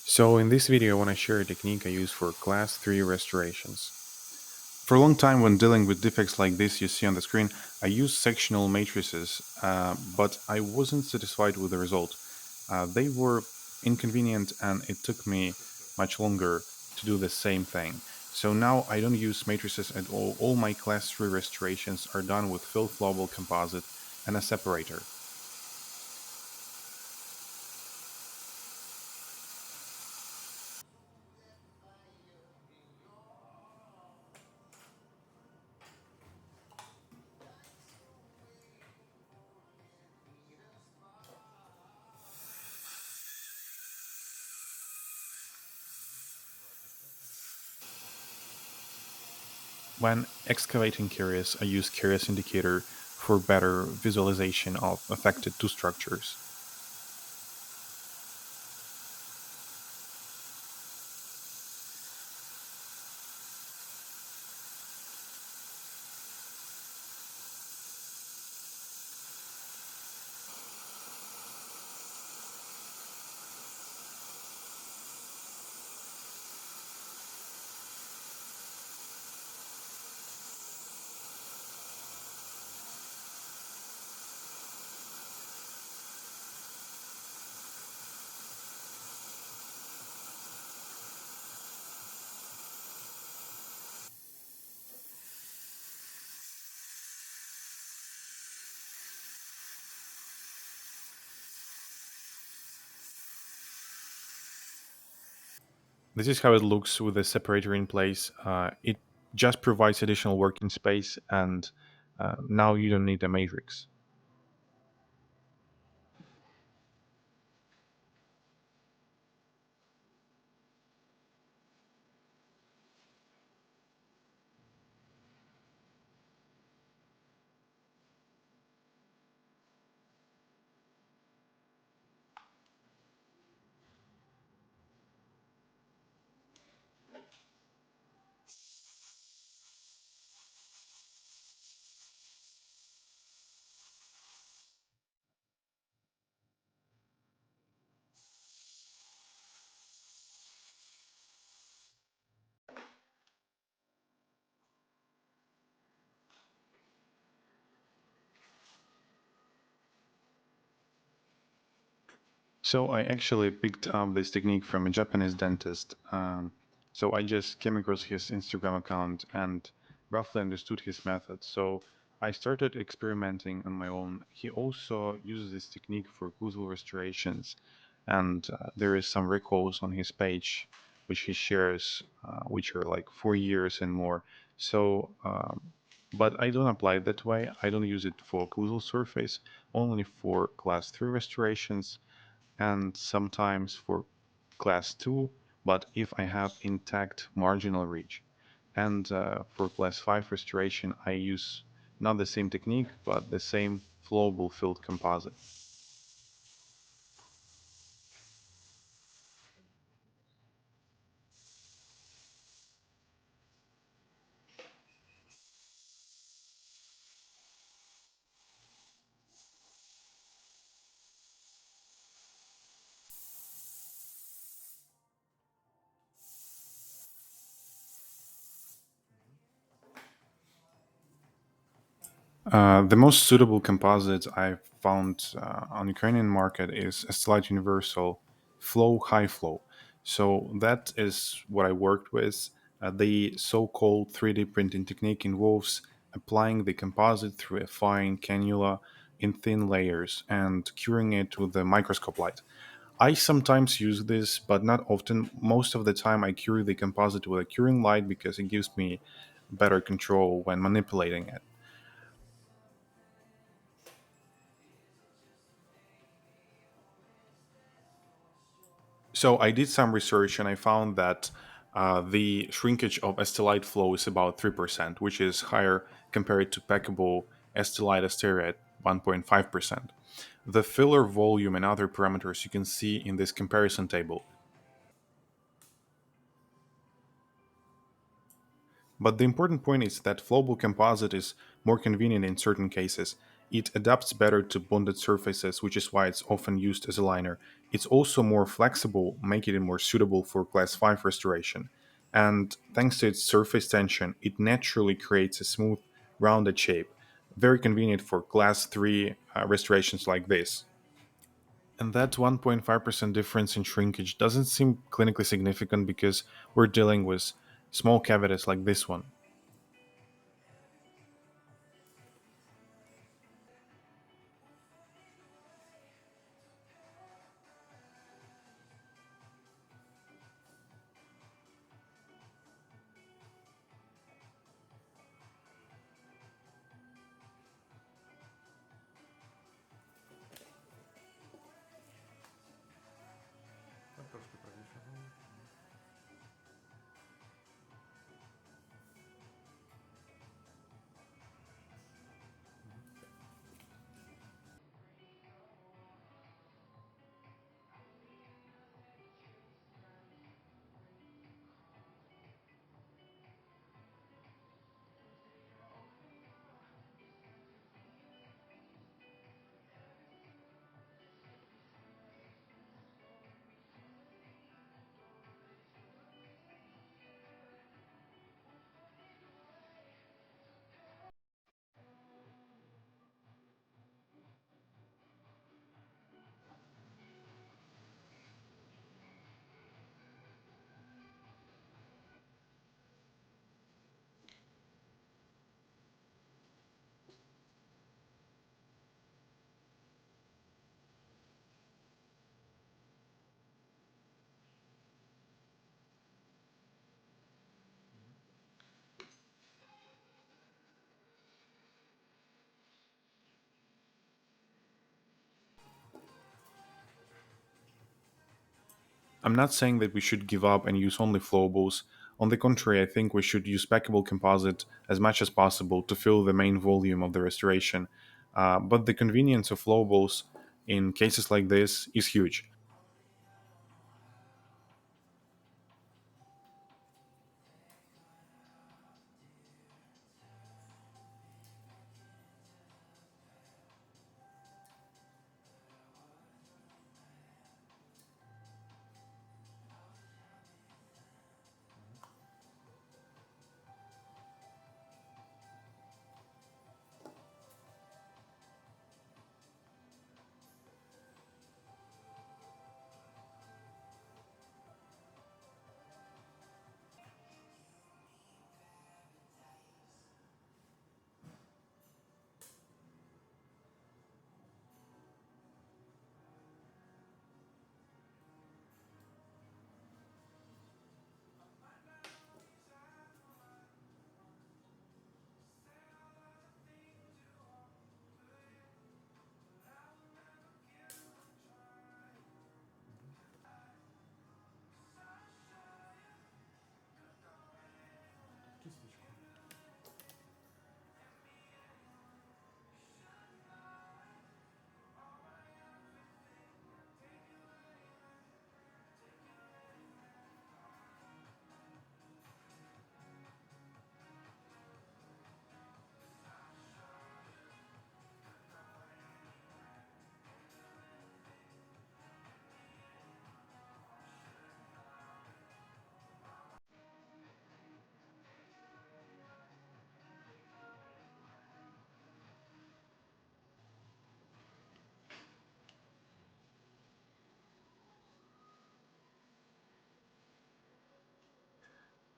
So in this video I want to share a technique I use for class 3 restorations. For a long time when dealing with defects like this you see on the screen, I used sectional matrices, but I wasn't satisfied with the result. They were inconvenient and it took me much longer to do the same thing. So now I don't use matrices at all. All my class 3 restorations are done with Flowable Composite and a separator. When excavating carriers, I use carriers indicator for better visualization of affected two structures. This is how it looks with the separator in place. It just provides additional working space, and now you don't need a matrix. So I actually picked up this technique from a Japanese dentist. So I just came across his Instagram account and roughly understood his method. So I started experimenting on my own. He also uses this technique for occlusal restorations, and there is some recalls on his page which he shares, which are like 4 years and more. So, but I don't apply it that way. I don't use it for occlusal surface, only for class 3 restorations and sometimes for class 2, but if I have intact marginal ridge. And for class 5 restoration, I use not the same technique, but the same flowable filled composite. The most suitable composite I've found on Ukrainian market is Estelite Universal Flow High Flow. So that is what I worked with. The so-called 3D printing technique involves applying the composite through a fine cannula in thin layers and curing it with the microscope light. I sometimes use this, but not often. Most of the time, I cure the composite with a curing light because it gives me better control when manipulating it. So I did some research and I found that the shrinkage of ST-Lite flow is about 3%, which is higher compared to packable ST-Lite Asteria at 1.5%. The filler volume and other parameters you can see in this comparison table. But the important point is that flowable composite is more convenient in certain cases. It adapts better to bonded surfaces, which is why it's often used as a liner. It's also more flexible, making it more suitable for Class 5 restoration. And thanks to its surface tension, it naturally creates a smooth, rounded shape, very convenient for Class 3 restorations like this. And that 1.5% difference in shrinkage doesn't seem clinically significant because we're dealing with small cavities like this one. I'm not saying that we should give up and use only flowables. On the contrary, I think we should use packable composite as much as possible to fill the main volume of the restoration. But the convenience of flowables in cases like this is huge.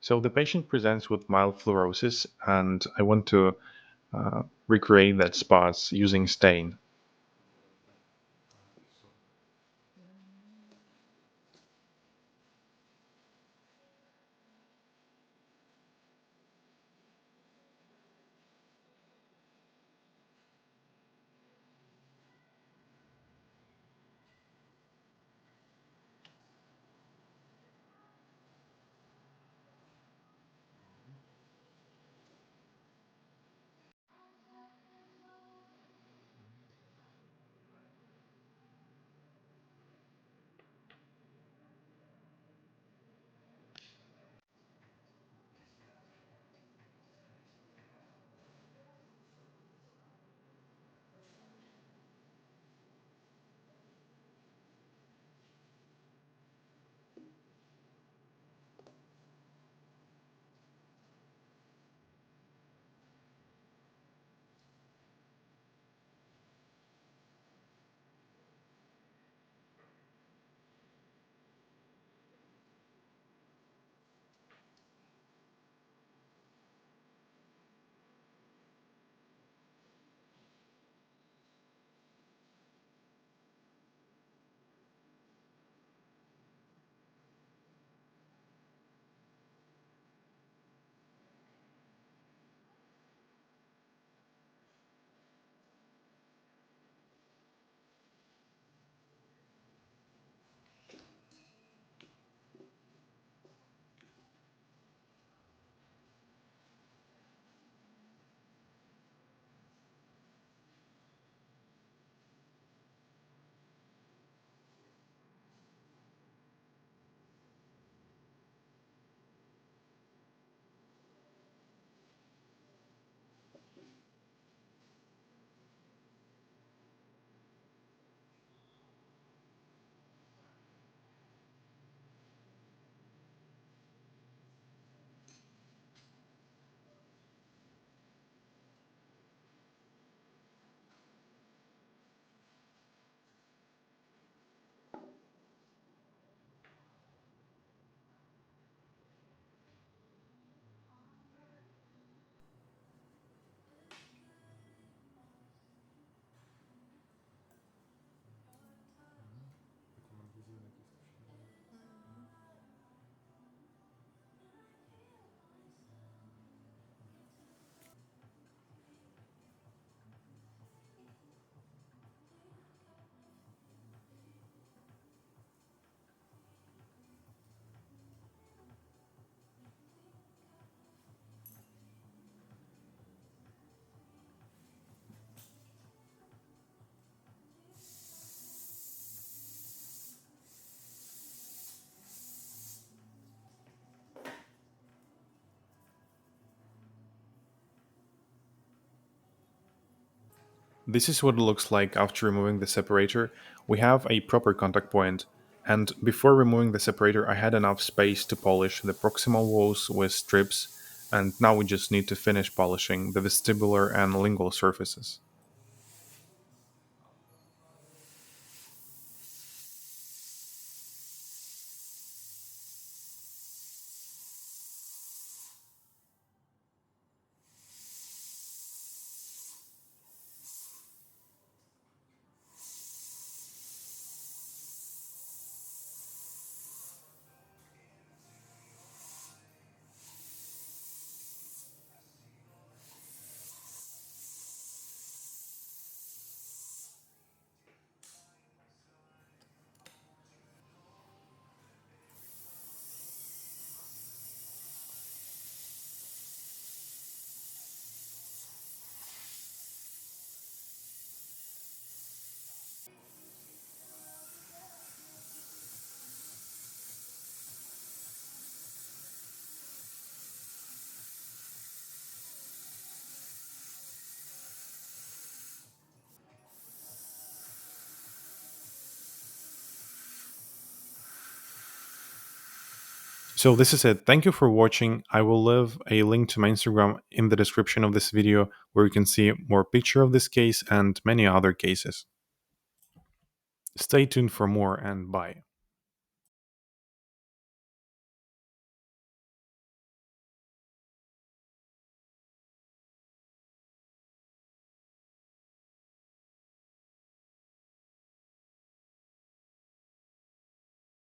So the patient presents with mild fluorosis, and I want to recreate that spots using stain. This is what it looks like after removing the separator. We have a proper contact point, and before removing the separator I had enough space to polish the proximal walls with strips, and now we just need to finish polishing the vestibular and lingual surfaces. So this is it. Thank you for watching. I will leave a link to my Instagram in the description of this video where you can see more picture of this case and many other cases. Stay tuned for more, and bye.